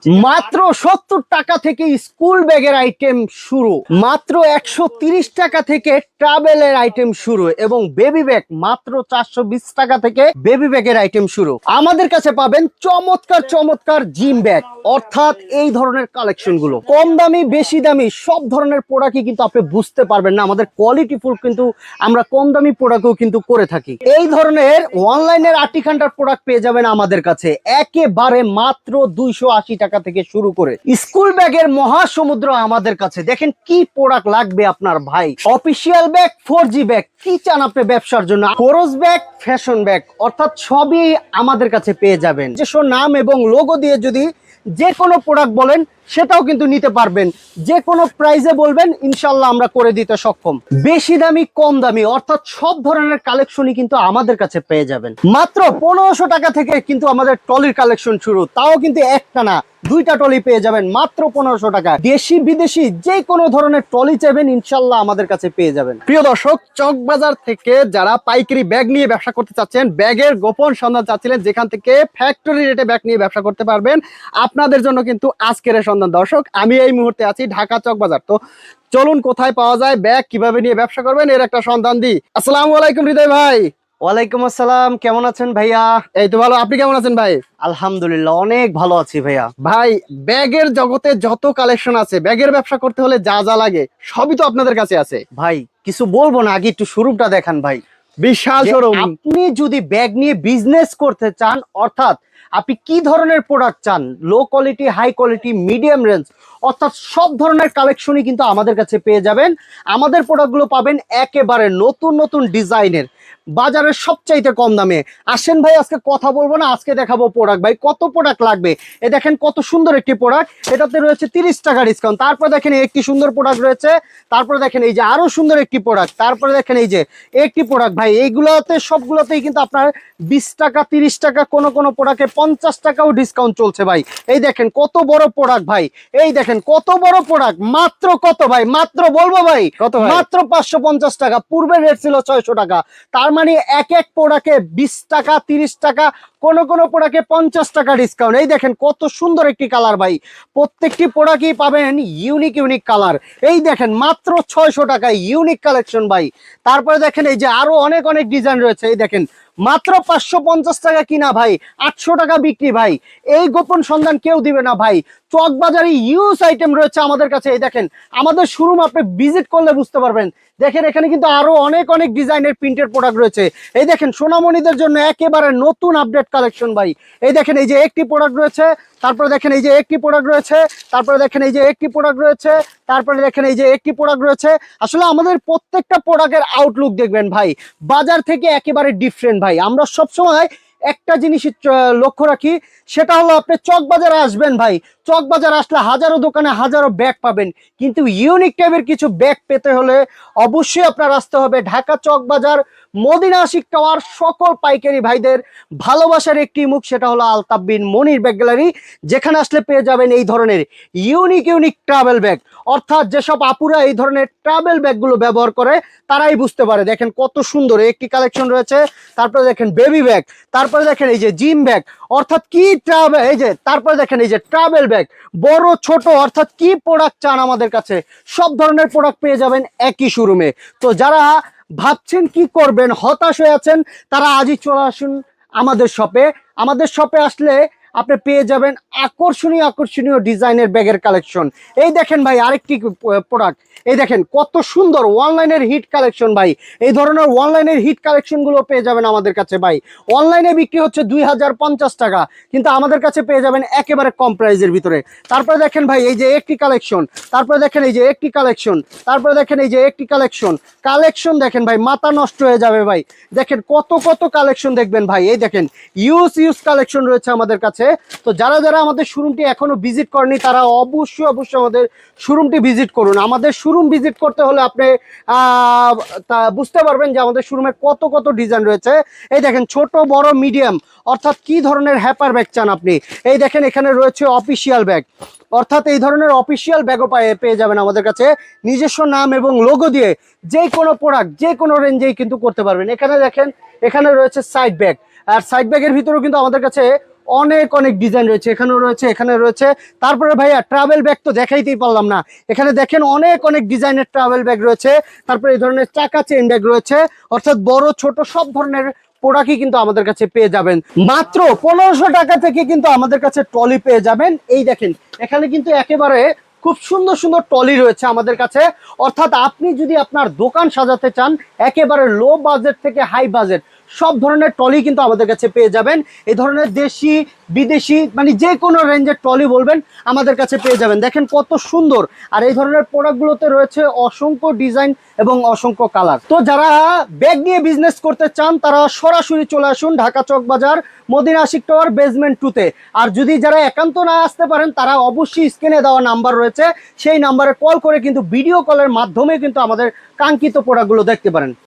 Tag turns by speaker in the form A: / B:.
A: মাত্র 70 টাকা থেকে স্কুল ব্যাগের আইটেম শুরু, মাত্র 130 টাকা থেকে ট্রাভেলের আইটেম শুরু এবং বেবি ব্যাগ মাত্র 420 টাকা থেকে বেবি ব্যাগের আইটেম শুরু। আমাদের কাছে পাবেন চমৎকার চমৎকার জিম ব্যাগ, অর্থাৎ এই ধরনের কালেকশন গুলো কম দামি বেশি দামি সব ধরনের প্রোডাক্টই কিন্তু আপনি বুঝতে পারবেন না। আমাদের কোয়ালিটি ফুল কিন্তু আমরা কম দামি প্রোডাক্টও কিন্তু করে থাকি। এই ধরনের অনলাইনের আর্টিকান্টার প্রোডাক্ট পেয়ে যাবেন আমাদের কাছে একেবারে মাত্র 280 টাকা থেকে শুরু করে। স্কুল ব্যাগের মহাসমুদ্র আমাদের কাছে। দেখেন কি প্রোডাক্ট লাগবে আপনার ভাই। অফিসিয়াল ব্যাগ, 4G ব্যাগ, কি চান আপনি ব্যবসার জন্য, খরচ ব্যাগ, ফ্যাশন ব্যাগ, অর্থাৎ সবই আমাদের কাছে পেয়ে যাবেন। যেসব নাম এবং লোগো দিয়ে যদি যে কোনো প্রোডাক্ট বলেন সেটাও কিন্তু নিতে পারবেন। যে কোনো প্রাইজে বলবেন, ইনশাল্লাহ আমরা করে দিতে সক্ষম। বেশি দামি কম দামি অর্থাৎ সব ধরনের কালেকশনই কিন্তু আমাদের কাছে পেয়ে যাবেন। মাত্র 1500 টাকা থেকে কিন্তু আমাদের ট্রলির কালেকশন শুরু, তাও কিন্তু একটা না দুইটা ট্রলি পেয়ে যাবেন মাত্র 1500 টাকা। দেশি বিদেশি যে কোনো ধরনের ট্রলি চাইবেন ইনশাল্লাহ আমাদের কাছে পেয়ে যাবেন। প্রিয় দর্শক, চকবাজার থেকে যারা পাইকারি ব্যাগ নিয়ে ব্যবসা করতে চাচ্ছেন, ব্যাগের গোপন সন্ধান চাচ্ছিলেন যেখান থেকে ফ্যাক্টরি রেটে ব্যাগ নিয়ে ব্যবসা করতে পারবেন, আপনাদের জন্য কিন্তু আজকের সন্ধান। দর্শক, আমি এই মুহূর্তে আছি ঢাকা চকবাজার। তো চলুন কোথায় পাওয়া যায় ব্যাগ, কিভাবে নিয়ে ব্যবসা করবেন এর একটা সন্ধান দিই। আসসালামু আলাইকুম হৃদয় ভাই। ওয়ালাইকুম আসসালাম, কেমন আছেন ভাইয়া? এই তো ভালো, আপনি কেমন আছেন ভাই? আলহামদুলিল্লাহ, অনেক ভালো আছি ভাইয়া। ভাই, ব্যাগের জগতে যত কালেকশন আছে, ব্যাগের ব্যবসা করতে হলে যা যা লাগে সবই তো আপনাদের কাছে আছে। ভাই কিছু বলবো না, আগে একটু শোরুমটা দেখান ভাই। বিশাল শোরুম। আপনি যদি ব্যাগ নিয়ে বিজনেস করতে চান, অর্থাৎ আপনি কি ধরনের প্রোডাক্ট চান, low quality, high quality, medium range, অর্থাৎ সব ধরনের কালেকশনই কিন্তু আমাদের কাছে পেয়ে যাবেন। আমাদের প্রোডাক্টগুলো পাবেন একেবারে নতুন নতুন ডিজাইনের, বাজারের সবচাইতে কম দামে। আসেন ভাই, আজকে কথা বলবো না, আজকে দেখাবো প্রোডাক্ট। ভাই কত প্রোডাক্ট লাগবে, এ দেখেন কত সুন্দর একটি প্রোডাক্ট, এটাতে রয়েছে 30 টাকা ডিসকাউন্ট। তারপর দেখেন একটি সুন্দর প্রোডাক্ট রয়েছে, তারপরে দেখেন এই যে আরো সুন্দর একটি প্রোডাক্ট, তারপরে দেখেন এই যে একটি প্রোডাক্ট। ভাই এইগুলোতে সবগুলোতেই কিন্তু আপনার 20 টাকা 30 টাকা, কোন কোন প্রোডাক্টে 50 টাকাও ডিসকাউন্ট চলছে ভাই। এই দেখেন কত বড় প্রোডাক্ট ভাই, এই দেখেন কত বড় প্রোডাক্ট। মাত্র কত ভাই, মাত্র বলবো ভাই কত, মাত্র 550 টাকা। পূর্বে রেট ছিল 600 টাকা। তার মানে এক এক প্রোডাক্টে 20 টাকা 30 টাকা, কোন কোন প্রোডাক্টে 50 টাকা ডিসকাউন্ট। এই দেখেন কত সুন্দর একটি কালার ভাই, প্রত্যেকটি প্রোডাক্টই পাবেন ইউনিক ইউনিক কালার। এই দেখেন মাত্র 600 টাকায় ইউনিক কালেকশন ভাই। তারপরে দেখেন এই যে আরো অনেক অনেক ডিজাইন রয়েছে। এই দেখেন মাত্র 550 টাকা কিনা ভাই, 800 টাকা বিক্রি ভাই। এই গোপন সন্ধান কেউ দিবে না ভাই। চকবাজারে ইউজ আইটেম রয়েছে আমাদের কাছে। এই দেখেন আমাদের শোরুম আপনি ভিজিট করলে বুঝতে পারবেন। দেখেন এখানে কিন্তু আরো অনেক অনেক ডিজাইনের প্রিন্টের প্রোডাক্ট রয়েছে। এই দেখেন সোনামণিদের জন্য একেবারে নতুন আপডেট কালেকশন ভাই। এই দেখেন এই যে একটি প্রোডাক্ট রয়েছে, তারপরে দেখেন এই যে একটি প্রোডাক্ট রয়েছে, তারপরে দেখেন এই যে একটি প্রোডাক্ট রয়েছে, তারপরে দেখেন এই যে একটি প্রোডাক্ট রয়েছে। আসলে আমাদের প্রত্যেকটা প্রোডাক্টের আউটলুক দেখবেন ভাই বাজার থেকে একেবারে ডিফারেন্ট ভাই। আমরা সবসময় একটা জিনিস লক্ষ্য রাখি, সেটা হলো আপনি চকবাজারে আসবেন ভাই, চকবাজার আসলে হাজারো দোকানে হাজারো ব্যাগ পাবেন, কিন্তু ইউনিক টাইপের কিছু ব্যাগ পেতে হলে অবশ্যই আপনার আসতে হবে ঢাকা চকবাজার মদিনা আশিক টাওয়ার। সকল পাইকারি ভাইদের ভালোবাসার একটি মুখ, সেটা হলো আলতাফ বিন মনির ব্যাগ গ্যালারি, যেখানে আসলে পেয়ে যাবেন এই ধরনের ইউনিক ইউনিক ট্রাভেল ব্যাগ। অর্থাৎ যেসব আপুরা এই ধরনের ট্রাভেল ব্যাগগুলো ব্যবহার করে তারাই বুঝতে পারে। দেখেন কত সুন্দর একটি কালেকশন রয়েছে, তারপরে দেখেন বেবি ব্যাগ, তারপরে দেখেন এই যে জিম ব্যাগ, অর্থাৎ কি ট্রাভেল, এই যে তারপরে দেখেন এই যে ট্রাভেল ব্যাগ, বড় ছোট অর্থাৎ কি প্রোডাক্ট চান আমাদের কাছে সব ধরনের প্রোডাক্ট পেয়ে যাবেন একই শোরুমে। তো যারা ভাবছেন কি করবেন, হতাশ হয়ে আছেন, তারা আজই চলে আসুন আমাদের শপে। আমাদের শপে আসলে আপনি পেয়ে যাবেন আকর্ষণীয় আকর্ষণীয় ডিজাইনের ব্যাগের কালেকশন। এই দেখেন ভাই আরেকটি প্রোডাক্ট, এই দেখেন কত সুন্দর অনলাইনের হিট কালেকশন ভাই। এই ধরনের অনলাইনের হিট কালেকশন গুলো পেয়ে যাবেন আমাদের কাছে ভাই। অনলাইনে বিক্রি হচ্ছে 2050 টাকা, কিন্তু আমাদের কাছে পেয়ে যাবেন একেবারে কম প্রাইজের ভিতরে। তারপরে দেখেন ভাই এই যে একটি কালেকশন, তারপরে দেখেন এই যে একটি কালেকশন, তারপরে দেখেন এই যে একটি কালেকশন। কালেকশন দেখেন ভাই, মাথা নষ্ট হয়ে যাবে ভাই। দেখেন কত কত কালেকশন দেখবেন ভাই। এই দেখেন ইউজ কালেকশন রয়েছে আমাদের কাছে। তো যারা যারা আমাদের শোরুমটি এখনো ভিজিট করেনি, তারা অবশ্যই অবশ্যই আমাদের শোরুমটি ভিজিট করুন। আমাদের শোরুম ভিজিট করতে হলে আপনি বুঝতে পারবেন যে আমাদের শোরুমে কত কত ডিজাইন রয়েছে। এই দেখেন ছোট বড় মিডিয়াম, অর্থাৎ কি ধরনের হ্যাপার ব্যাগ চান আপনি। এই দেখেন এখানে রয়েছে অফিসিয়াল ব্যাগ, অর্থাৎ এই ধরনের অফিসিয়াল ব্যাগও পেয়ে যাবেন আমাদের কাছে নিজস্ব নাম এবং লোগো দিয়ে। যে কোনো প্রোডাক্ট যে কোনো রেঞ্জেই কিন্তু করতে পারবেন। এখানে দেখেন এখানে রয়েছে সাইড ব্যাগ, আর সাইড ব্যাগের ভিতরেও কিন্তু আমাদের কাছে অনেক অনেক ডিজাইন রয়েছে, এখানেও রয়েছে, এখানে রয়েছে। তারপরে ভাইয়া ট্রাভেল ব্যাগ তো দেখাইতেই পারলাম না, এখানে দেখেন অনেক অনেক ডিজাইনের ট্রাভেল ব্যাগ রয়েছে। তারপরে এই ধরনের চাকা চেইন ব্যাগ রয়েছে, অর্থাৎ বড় ছোট সব ধরনের প্রোডাক্টই কিন্তু আমাদের কাছে পেয়ে যাবেন। মাত্র 1500 টাকা থেকে কিন্তু আমাদের কাছে ট্রলি পেয়ে যাবেন। এই দেখেন এখানে কিন্তু একেবারে খুব সুন্দর সুন্দর ট্রলি রয়েছে আমাদের কাছে। অর্থাৎ আপনি যদি আপনার দোকান সাজাতে চান, একেবারে লো বাজেট থেকে হাই বাজেট সব ধরনের ট্রলি কিন্তু আমাদের কাছে পেয়ে যাবেন। এই ধরনের দেশি বিদেশি মানে যে কোনো রেঞ্জের ট্রলি বলবেন আমাদের কাছে পেয়ে যাবেন। দেখেন কত সুন্দর। আর এই ধরনের প্রোডাক্টগুলোতে রয়েছে অসংখ্য ডিজাইন এবং অসংখ্য কালার। তো যারা ব্যাগ নিয়ে বিজনেস করতে চান তারা সরাসরি চলে আসুন ঢাকা চক বাজার, মদিনা আশিক টাওয়ার, বেসমেন্ট 2 তে। আর যদি যারা একান্ত না আসতে পারেন তারা অবশ্যই স্ক্রিনে দেওয়া নাম্বার রয়েছে, সেই নাম্বারে কল করে কিন্তু ভিডিও কলের মাধ্যমে কিন্তু আমাদের কাঙ্ক্ষিত প্রোডাক্টগুলো দেখতে পারেন।